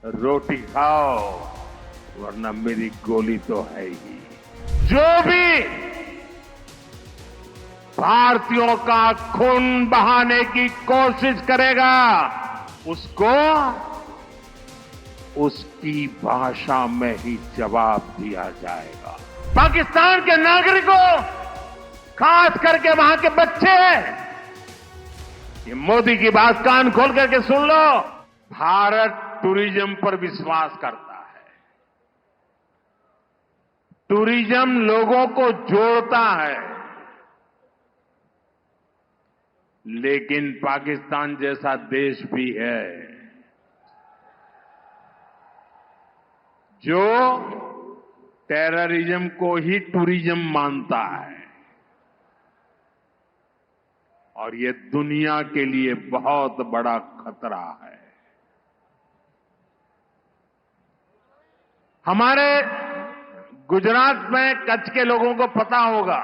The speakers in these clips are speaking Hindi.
रोटी खाओ वरना मेरी गोली तो है ही। जो भी भारतीयों का खून बहाने की कोशिश करेगा उसको उसकी भाषा में ही जवाब दिया जाएगा। पाकिस्तान के नागरिकों, खास करके वहां के बच्चे, ये मोदी की बात कान खोल करके सुन लो। भारत टूरिज्म पर विश्वास करता है। टूरिज्म लोगों को जोड़ता है। लेकिन पाकिस्तान जैसा देश भी है जो टेररिज्म को ही टूरिज्म मानता है, और ये दुनिया के लिए बहुत बड़ा खतरा है। हमारे गुजरात में कच्छ के लोगों को पता होगा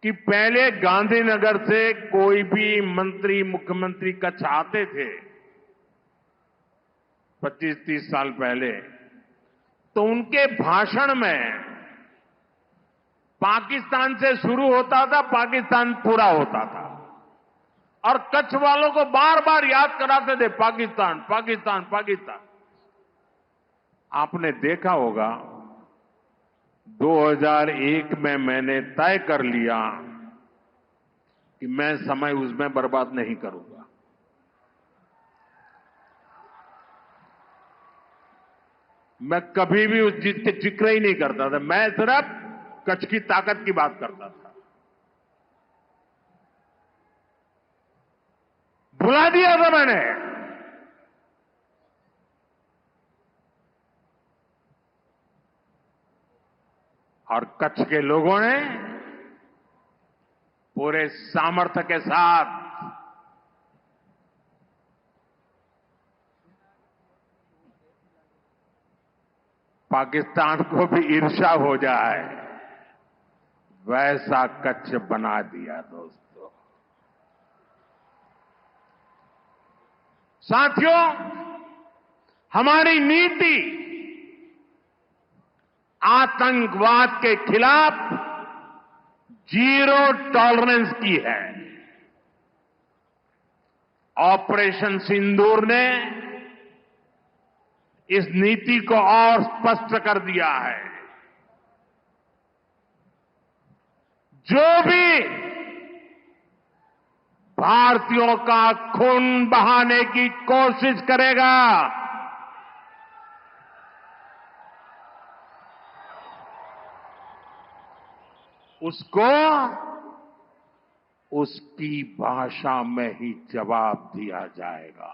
कि पहले गांधीनगर से कोई भी मंत्री, मुख्यमंत्री कच्छ आते थे 25-30 साल पहले, तो उनके भाषण में पाकिस्तान से शुरू होता था, पाकिस्तान पूरा होता था, और कच्छ वालों को बार बार याद कराते थे पाकिस्तान पाकिस्तान पाकिस्तान। आपने देखा होगा 2001 में मैंने तय कर लिया कि मैं समय उसमें बर्बाद नहीं करूंगा। मैं कभी भी उस चीज के जिक्र ही नहीं करता था। मैं सिर्फ कच्छ की ताकत की बात करता था। भुला दिया था मैंने। और कच्छ के लोगों ने पूरे सामर्थ्य के साथ पाकिस्तान को भी ईर्ष्या हो जाए वैसा कच्छ बना दिया। दोस्तों, साथियों, हमारी नीति आतंकवाद के खिलाफ जीरो टॉलरेंस की है। ऑपरेशन सिंदूर ने इस नीति को और स्पष्ट कर दिया है। जो भी भारतीयों का खून बहाने की कोशिश करेगा उसको उसकी भाषा में ही जवाब दिया जाएगा।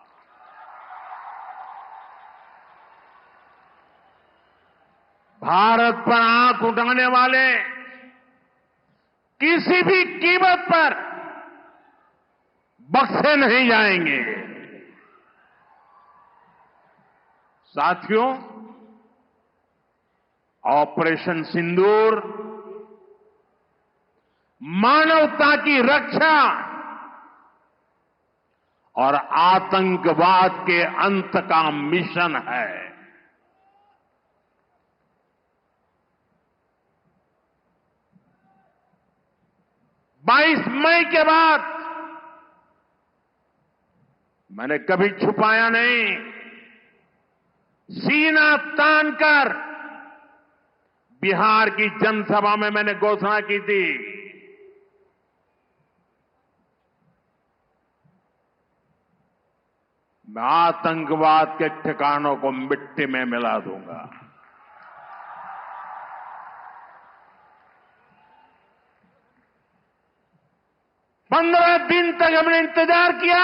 भारत पर आंख उठाने वाले किसी भी कीमत पर बख्शे नहीं जाएंगे। साथियों, ऑपरेशन सिंदूर मानवता की रक्षा और आतंकवाद के अंत का मिशन है। 22 मई के बाद मैंने कभी छुपाया नहीं, सीना तानकर बिहार की जनसभा में मैंने घोषणा की थी, मैं आतंकवाद के ठिकानों को मिट्टी में मिला दूंगा। पंद्रह दिन तक हमने इंतजार किया,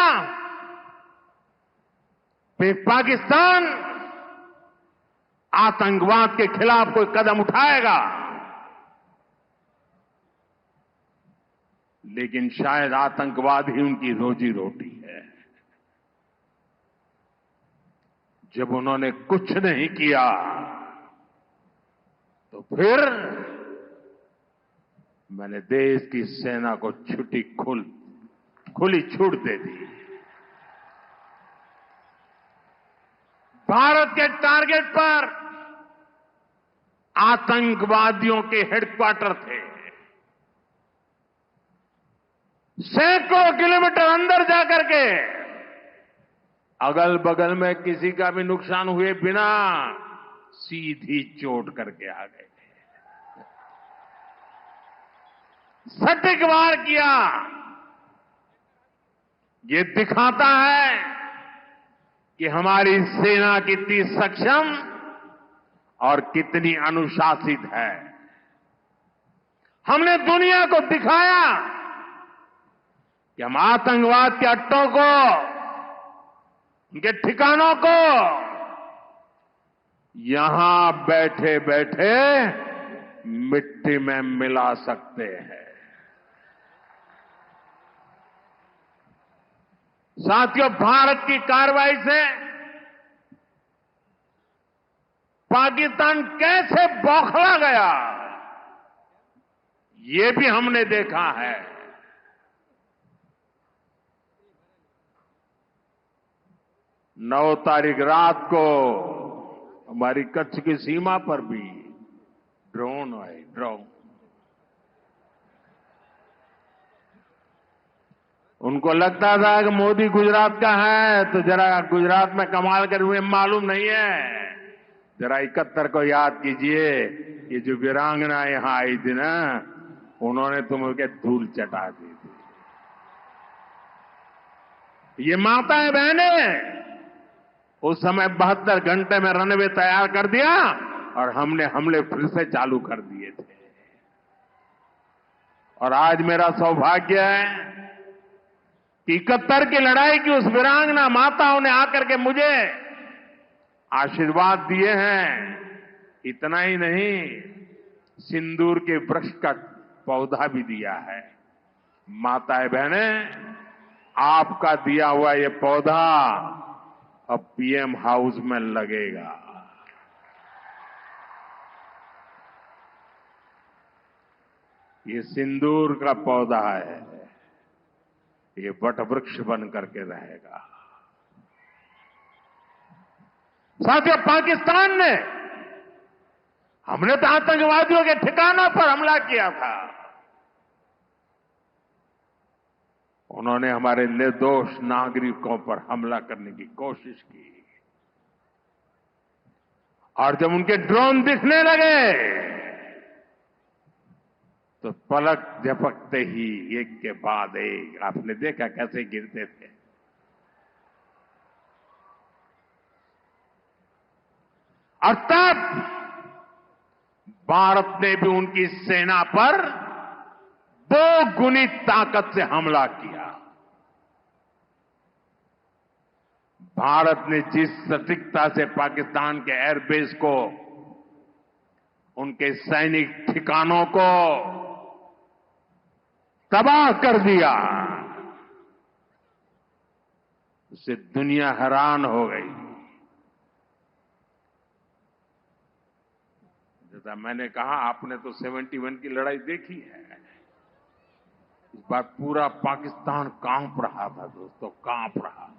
फिर पाकिस्तान आतंकवाद के खिलाफ कोई कदम उठाएगा, लेकिन शायद आतंकवाद ही उनकी रोजी रोटी है। जब उन्होंने कुछ नहीं किया तो फिर मैंने देश की सेना को खुली छूट दे दी। भारत के टारगेट पर आतंकवादियों के हेडक्वार्टर थे। सैकड़ों किलोमीटर अंदर जाकर के अगल बगल में किसी का भी नुकसान हुए बिना सीधी चोट करके आ गए। सटीक वार किया। ये दिखाता है कि हमारी सेना कितनी सक्षम और कितनी अनुशासित है। हमने दुनिया को दिखाया कि हम आतंकवाद के अड्डों को, उनके ठिकानों को यहां बैठे बैठे मिट्टी में मिला सकते हैं। साथियों, भारत की कार्रवाई से पाकिस्तान कैसे बौखला गया, ये भी हमने देखा है। 9 तारीख रात को हमारी कच्छ की सीमा पर भी ड्रोन आए। उनको लगता था कि मोदी गुजरात का है, तो जरा गुजरात में कमाल कर हुए मालूम नहीं है। जरा 71 को याद कीजिए, ये जो वीरांगना यहां आई थी ना, उन्होंने तुमके धूल चटा दी थी। ये माताएं बहनें उस समय 72 घंटे में रनवे तैयार कर दिया और हमने हमले फिर से चालू कर दिए थे। और आज मेरा सौभाग्य है कि 71 की लड़ाई की उस वीरांगना माताओं ने आकर के मुझे आशीर्वाद दिए हैं। इतना ही नहीं, सिंदूर के वृक्ष का पौधा भी दिया है। माताएं बहनें, आपका दिया हुआ ये पौधा अब पीएम हाउस में लगेगा। ये सिंदूर का पौधा है, ये वट वृक्ष बन करके रहेगा। साथियों, पाकिस्तान ने, हमने तो आतंकवादियों के ठिकानों पर हमला किया था। उन्होंने हमारे निर्दोष नागरिकों पर हमला करने की कोशिश की। और जब उनके ड्रोन दिखने लगे तो पलक झपकते ही एक के बाद एक, आपने देखा कैसे गिरते थे। और तब भारत ने भी उनकी सेना पर 2 गुनी ताकत से हमला किया। भारत ने जिस सटीकता से पाकिस्तान के एयरबेस को, उनके सैनिक ठिकानों को तबाह कर दिया, उससे दुनिया हैरान हो गई। जैसा मैंने कहा, आपने तो 71 की लड़ाई देखी है। इस बार पूरा पाकिस्तान कांप रहा था दोस्तों, कांप रहा।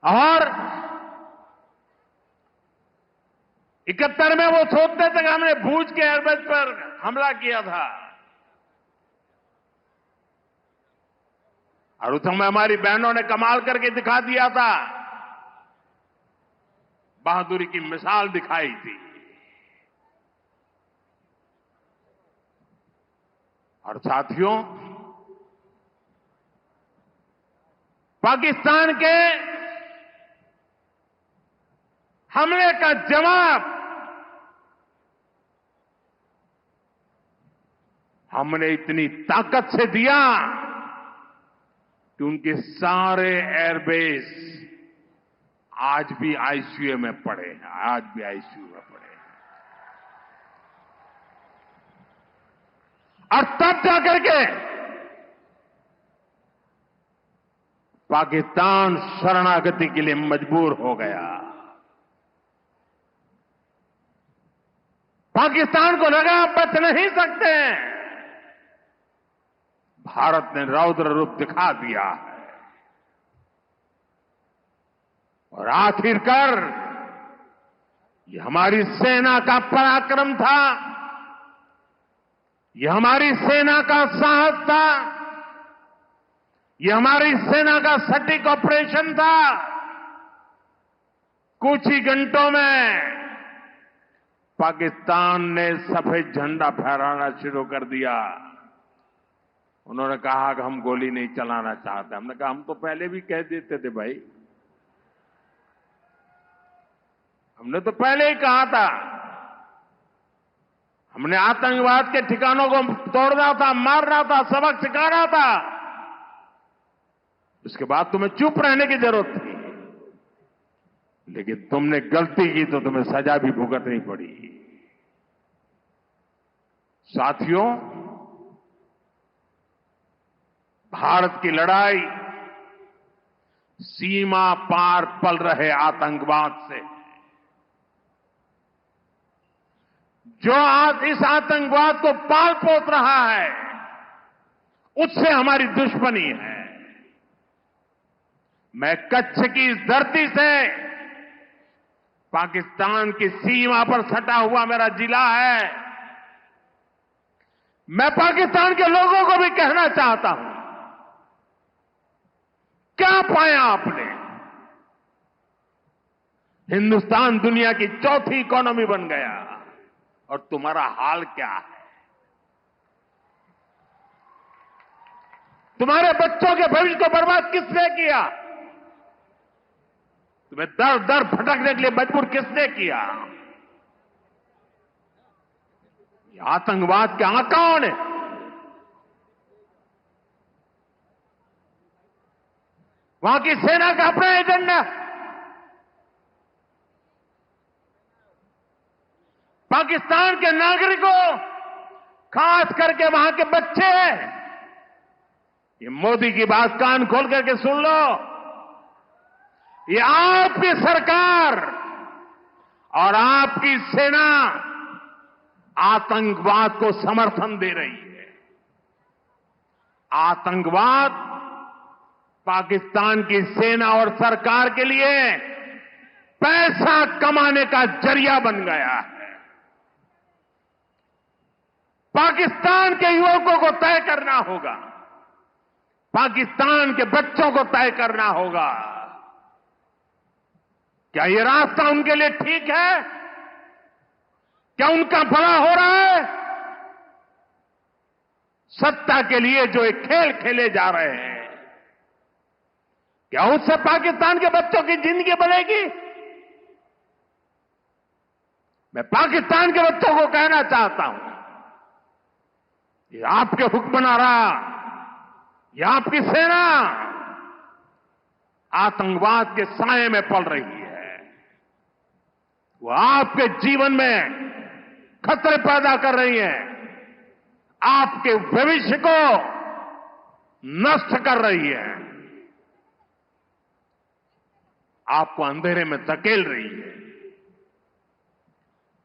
और 71 में वो सोचते थे कि हमने भूज के एयरबेस पर हमला किया था। और उस समय हमारी बहनों ने कमाल करके दिखा दिया था, बहादुरी की मिसाल दिखाई थी। और साथियों, पाकिस्तान के हमले का जवाब हमने इतनी ताकत से दिया कि उनके सारे एयरबेस आज भी आईसीयू में पड़े हैं, आज भी आईसीयू में पड़े हैं। और तब जाकर के पाकिस्तान शरणागति के लिए मजबूर हो गया। पाकिस्तान को लगा बच नहीं सकते। भारत ने रौद्र रूप दिखा दिया है। और आखिरकार ये हमारी सेना का पराक्रम था, ये हमारी सेना का साहस था, ये हमारी सेना का सटीक ऑपरेशन था। कुछ ही घंटों में पाकिस्तान ने सफेद झंडा फहराना शुरू कर दिया। उन्होंने कहा कि हम गोली नहीं चलाना चाहते। हमने कहा हम तो पहले भी कह देते थे भाई, हमने तो पहले ही कहा था। हमने आतंकवाद के ठिकानों को तोड़ना था, मारना था, सबक सिखाना था। उसके बाद तुम्हें चुप रहने की जरूरत थी, लेकिन तुमने गलती की तो तुम्हें सजा भी भुगतनी पड़ी। साथियों, भारत की लड़ाई सीमा पार पल रहे आतंकवाद से। जो आज इस आतंकवाद को पाल पोस रहा है, उससे हमारी दुश्मनी है। मैं कच्छ की इस धरती से, पाकिस्तान की सीमा पर सटा हुआ मेरा जिला है, मैं पाकिस्तान के लोगों को भी कहना चाहता हूं, क्या पाया आपने? हिंदुस्तान दुनिया की चौथी इकोनॉमी बन गया और तुम्हारा हाल क्या है? तुम्हारे बच्चों के भविष्य को बर्बाद किसने किया? तुम्हें दर दर भटकने के लिए मजबूर किसने किया? ये आतंकवाद के आकाओं ने। वहां की सेना का अपना एजेंडा। पाकिस्तान के नागरिकों, खास करके वहां के बच्चे, ये मोदी की बात कान खोल करके सुन लो। ये आपकी सरकार और आपकी सेना आतंकवाद को समर्थन दे रही है। आतंकवाद पाकिस्तान की सेना और सरकार के लिए पैसा कमाने का जरिया बन गया है। पाकिस्तान के युवकों को तय करना होगा, पाकिस्तान के बच्चों को तय करना होगा, क्या ये रास्ता उनके लिए ठीक है? क्या उनका भला हो रहा है? सत्ता के लिए जो एक खेल खेले जा रहे हैं, क्या उससे पाकिस्तान के बच्चों की जिंदगी बनेगी? मैं पाकिस्तान के बच्चों को कहना चाहता हूं, ये आपके हुक्मनारा, ये आपकी सेना आतंकवाद के साए में पल रही है। वो आपके जीवन में खतरे पैदा कर रही है, आपके भविष्य को नष्ट कर रही है, आपको अंधेरे में धकेल रही है।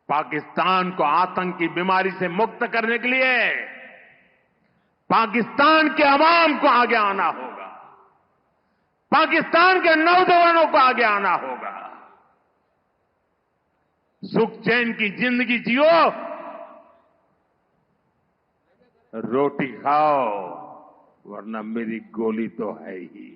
पाकिस्तान को आतंक की बीमारी से मुक्त करने के लिए पाकिस्तान के अवाम को आगे आना होगा, पाकिस्तान के नौजवानों को आगे आना होगा। सुख चैन की जिंदगी जियो, रोटी खाओ, वरना मेरी गोली तो है ही।